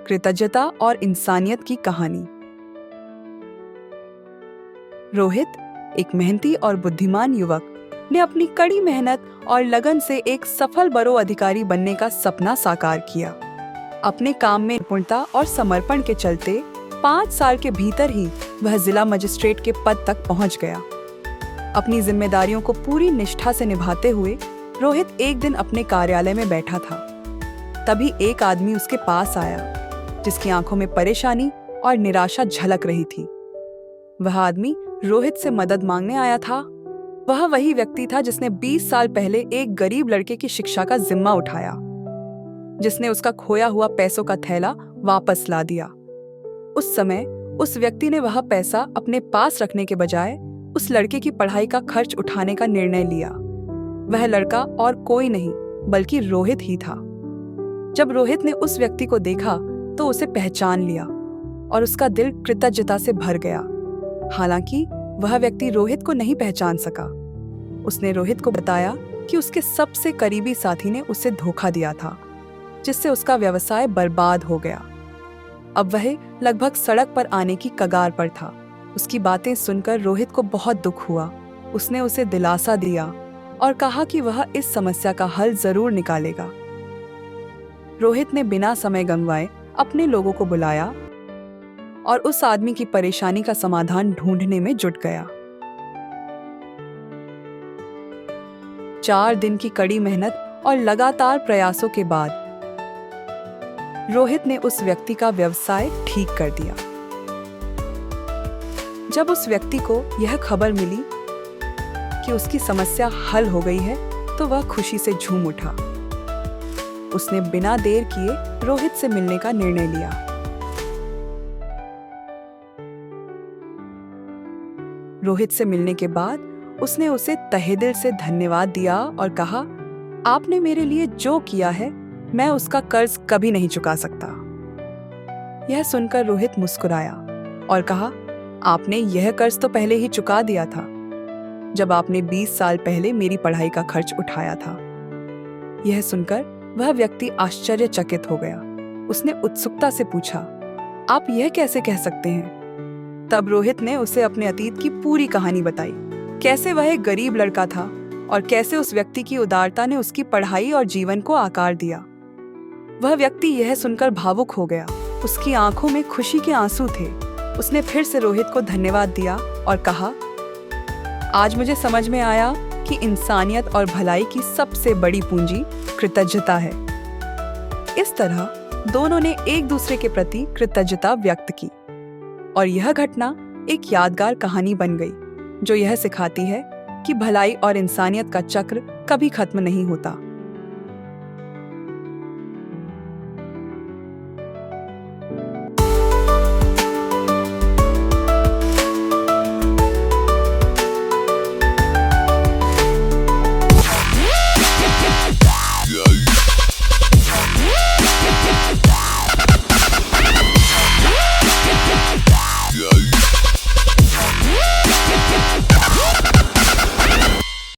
कृतज्ञता और इंसानियत की कहानी। रोहित, एक मेहनती और बुद्धिमान युवक, ने अपनी कड़ी मेहनत और लगन से एक सफल बड़ो अधिकारी बनने का सपना साकार किया। अपने काम में निपुणता और समर्पण के चलते 5 साल के भीतर ही वह जिला मजिस्ट्रेट के पद तक पहुंच गया। अपनी जिम्मेदारियों को पूरी निष्ठा से निभाते हुए रोहित एक दिन अपने कार्यालय में बैठा था। तभी एक आदमी उसके पास आया, जिसकी आंखों में परेशानी और निराशा झलक रही थी। वह आदमी रोहित से मदद मांगने आया था। वह वही व्यक्ति था जिसने 20 साल पहले एक गरीब लड़के की शिक्षा का जिम्मा उठाया, जिसने उसका खोया हुआ पैसों का थैला वापस ला दिया। उस समय उस व्यक्ति ने वह पैसा अपने पास रखने के बजाय उस लड़के की पढ़ाई का खर्च उठाने का निर्णय लिया। वह लड़का और कोई नहीं बल्कि रोहित ही था। जब रोहित ने उस व्यक्ति को देखा तो उसे पहचान लिया और उसका दिल कृतज्ञता से भर गया। हालांकि वह व्यक्ति रोहित को नहीं पहचान सका। उसने रोहित को बताया कि उसके सबसे करीबी साथी ने उसे धोखा दिया था, जिससे उसका व्यवसाय बर्बाद हो गया। अब वह लगभग सड़क पर आने की कगार पर था। उसकी बातें सुनकर रोहित को बहुत दुख हुआ। उसने उसे दिलासा दिया और कहा कि वह इस समस्या का हल जरूर निकालेगा। रोहित ने बिना समय गंवाए अपने लोगों को बुलाया और उस आदमी की परेशानी का समाधान ढूंढने में जुट गया। 4 दिन की कड़ी मेहनत और लगातार प्रयासों के बाद रोहित ने उस व्यक्ति का व्यवसाय ठीक कर दिया। जब उस व्यक्ति को यह खबर मिली कि उसकी समस्या हल हो गई है, तो वह खुशी से झूम उठा। उसने बिना देर किए रोहित से मिलने का निर्णय लिया। रोहित से मिलने के बाद उसने उसे तहे दिल से धन्यवाद दिया और कहा, आपने मेरे लिए जो किया है, मैं उसका कर्ज कभी नहीं चुका सकता। यह सुनकर रोहित मुस्कुराया और कहा, आपने यह कर्ज तो पहले ही चुका दिया था, जब आपने 20 साल पहले मेरी पढ़ाई का खर्च उठाया था। यह सुनकर वह व्यक्ति आश्चर्यचकित हो गया। उसने उत्सुकता से पूछा, आप यह कैसे कह सकते हैं? तब रोहित ने उसे अपने अतीत की पूरी कहानी बताई, कैसे वह एक गरीब लड़का था और कैसे उस व्यक्ति की उदारता ने उसकी पढ़ाई और जीवन को आकार दिया। वह व्यक्ति यह सुनकर भावुक हो गया। उसकी आंखों में खुशी के आंसू थे। उसने फिर से रोहित को धन्यवाद दिया और कहा, आज मुझे समझ में आया कि इंसानियत और भलाई की सबसे बड़ी पूंजी कृतज्ञता है। इस तरह दोनों ने एक दूसरे के प्रति कृतज्ञता व्यक्त की और यह घटना एक यादगार कहानी बन गई, जो यह सिखाती है कि भलाई और इंसानियत का चक्र कभी खत्म नहीं होता।